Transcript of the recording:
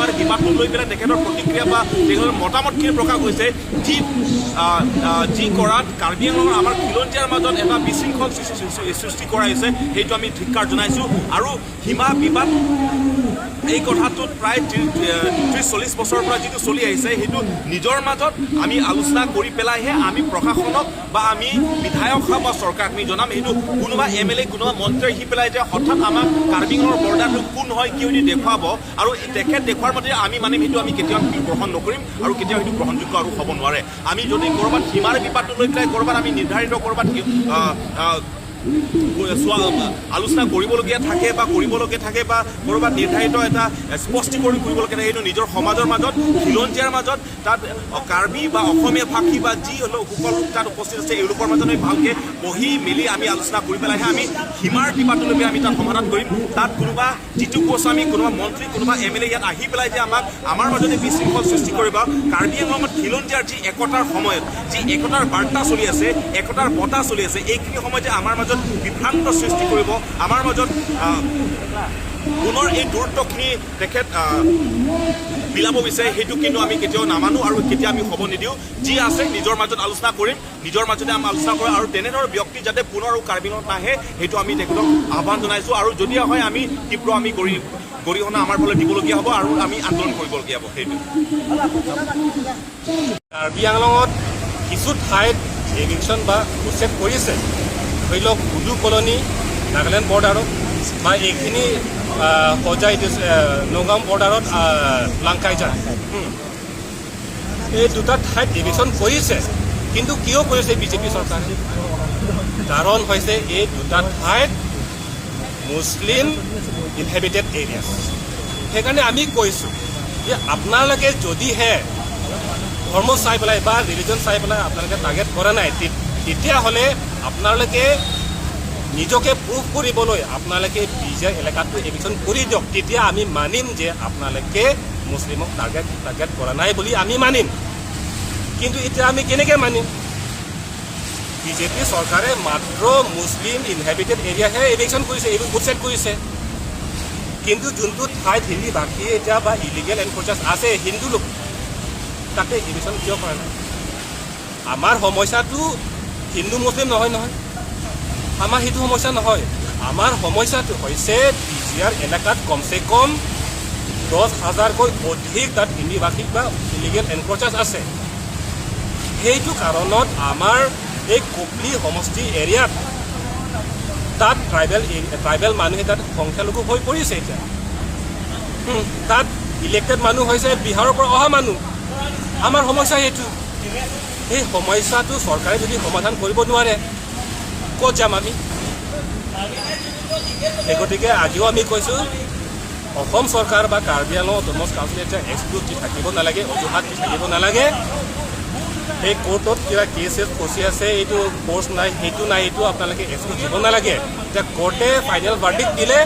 সীমাৰ বিবাদটো লৈ পেলাই তেখেতৰ প্ৰতিক্ৰিয়া বা তেখেতৰ মতামতখিনি প্ৰকাশ হৈছে যি কৰাত কাৰ্বি আংলঙৰ আমাৰ খিলঞ্জীয়াৰ মাজত এটা বিশৃংখল সৃষ্টি কৰা হৈছে সেইটো আমি ধিক্কাৰ জনাইছোঁ। আৰু সীমা বিবাদ এই কথাটোত প্ৰায় 30-40 বছৰৰ পৰা যিটো চলি আহিছে সেইটো নিজৰ মাজত আমি আলোচনা কৰি পেলাইহে আমি প্ৰশাসনক বা আমি বিধায়ক বা চৰকাৰক আমি জনাম। সেইটো কোনোবা MLA কোনোবা মন্ত্ৰী আহি পেলাই যে হঠাৎ আমাক কাৰ্বি আংলঙৰ বৰ্ডাৰটো কোন হয় কি বুলি দেখুৱাব আৰু তেখেত দেখুৱাৰ মতে আমি মানিম সেইটো আমি কেতিয়াও গ্ৰহণ নকৰিম আৰু কেতিয়াও সেইটো গ্ৰহণযোগ্য আৰু হ'ব নোৱাৰে। আমি যদি ক'ৰবাত সীমাৰ বিবাদটো লৈ পেলাই ক'ৰবাত আমি নিৰ্ধাৰিত ক'ৰবাত আলোচনা কৰিবলগীয়া থাকে বা ক'ৰবাত নিৰ্ধাৰিত এটা স্পষ্টীকৰণ কৰিবলগীয়া থাকে সেইটো নিজৰ সমাজৰ মাজত খিলঞ্জীয়াৰ মাজত তাত কাৰ্বি বা অসমীয়া ভাষী বা যি হ'লেও সকলো তাত উপস্থিত আছে এওঁলোকৰ মাজত আমি ভালকৈ বহি মেলি আমি আলোচনা কৰি পেলাইহে আমি সীমাৰ বিবাদলৈকে আমি তাত সমাধান কৰিম। তাত কোনোবা যিটো গোস্বামী কোনোবা মন্ত্ৰী কোনোবা MLA ইয়াত আহি পেলাই যে আমাৰ মাজতে বিশৃংখল সৃষ্টি কৰিব কাৰ্বি আংলঙত খিলঞ্জীয়াৰ যি একতাৰ সময়ত যি একতাৰ বাৰ্তা চলি আছে একতাৰ বঁটা চলি আছে এইখিনি সময়ত যে আমাৰ মাজত বিভ্ৰান্ত সৃষ্টি কৰিব আমাৰ মাজত পুনৰ এই দূৰত্বখিনি তেখেত মিলাব বিচাৰে সেইটো কিন্তু আমি কেতিয়াও নামানো আৰু কেতিয়া আমি হ'ব নিদিওঁ। যি আছে নিজৰ মাজত আলোচনা কৰিম নিজৰ মাজতে আমি আলোচনা কৰিম আৰু তেনেধৰণৰ ব্যক্তি যাতে পুনৰ আৰু কাৰ্বি আংলঙত নাহে সেইটো আমি তেখেতক আহ্বান জনাইছোঁ। আৰু যদি হয় আমি তীব্ৰ আমি গৰিহণা আমাৰ ফালে দিবলগীয়া হ'ব আৰু আমি আন্দোলন কৰিবলগীয়া হ'ব। সেইটো কাৰ্বি আংলঙত কিছু ঠাইত এভিকশ্যন বা উচ্ছেদ কৰিছে, ধৰি লওক উদু কলনী নাগালেণ্ড বৰ্ডাৰত বা এইখিনি সজাই নগাঁও বৰ্ডাৰত লাংকাইজাৰ এই দুটা ঠাইত এভিকশ্যন কৰিছে। কিন্তু কিয় কৰিছে বিজেপি চৰকাৰে? কাৰণ হৈছে এই দুটা ঠাইত মুছলিম ইনহেবিটেড এৰিয়া। সেইকাৰণে আমি কৈছোঁ যে আপোনালোকে যদিহে ধৰ্ম চাই পেলাই বা ৰিলিজন চাই পেলাই আপোনালোকে টাৰ্গেট কৰা নাই তেতিয়াহ'লে আপোনালোকে নিজকে প্ৰুভ কৰিবলৈ আপোনালোকে নিজৰ এলেকাটো এভিকশ্যন কৰি দিয়ক। তেতিয়া আমি মানিম যে আপোনালোকে মুছলিমক টাৰ্গেট কৰা নাই বুলি আমি মানিম। কিন্তু এতিয়া আমি কেনেকৈ মানিম? বিজেপি চৰকাৰে মাত্ৰ মুছলিম ইনহেবিটেড এৰিয়াহে এভিকশ্যন কৰিছে, এইবোৰ উচ্ছেদ কৰিছে। কিন্তু যোনটো ঠাইত হিন্দী ভাষী এতিয়া বা ইলিগেল এনক্ৰ'চাৰ্ছ আছে হিন্দু লোক তাতে এভিকশ্যন কিয় কৰা নাই? আমাৰ সমস্যাটো হিন্দু মুছলিম নহয় আমাৰ সেইটো সমস্যা নহয়। আমাৰ সমস্যাটো হৈছে বিজিআৰ এলেকাত কমচে কম 10,000কৈ অধিক তাত হিন্দী ভাষিক বা ইলিগেল এনক্ৰ'চাৰ্ছ আছে। সেইটো কাৰণত আমাৰ এই কোপলি সমষ্টি এৰিয়াত তাত ট্ৰাইবেল মানুহে তাত সংখ্যালঘু হৈ পৰিছে। এতিয়া তাত ইলেক্টেড মানুহ হৈছে বিহাৰৰ পৰা অহা মানুহ। আমাৰ সমস্যা সেইটো। সেই সমস্যাটো চৰকাৰে যদি সমাধান কৰিব নোৱাৰে ক'ত যাম আমি? সেই গতিকে আজিও আমি কৈছোঁ অসম চৰকাৰ বা কাৰ্বি আংলং অট'নমাছ কাউন্সিলে এতিয়া এক্সকিউজ দি থাকিব নালাগে, অজুহাত দি থাকিব নালাগে। সেই কোৰ্টত কিবা কেছ ফচি আছে, এইটো ফ'ৰ্চ নাই সেইটো নাই এইটো আপোনালোকে এক্সকিউজ দিব নালাগে। এতিয়া কোৰ্টে ফাইনেল ভাৰ্ডিক্ট দিলে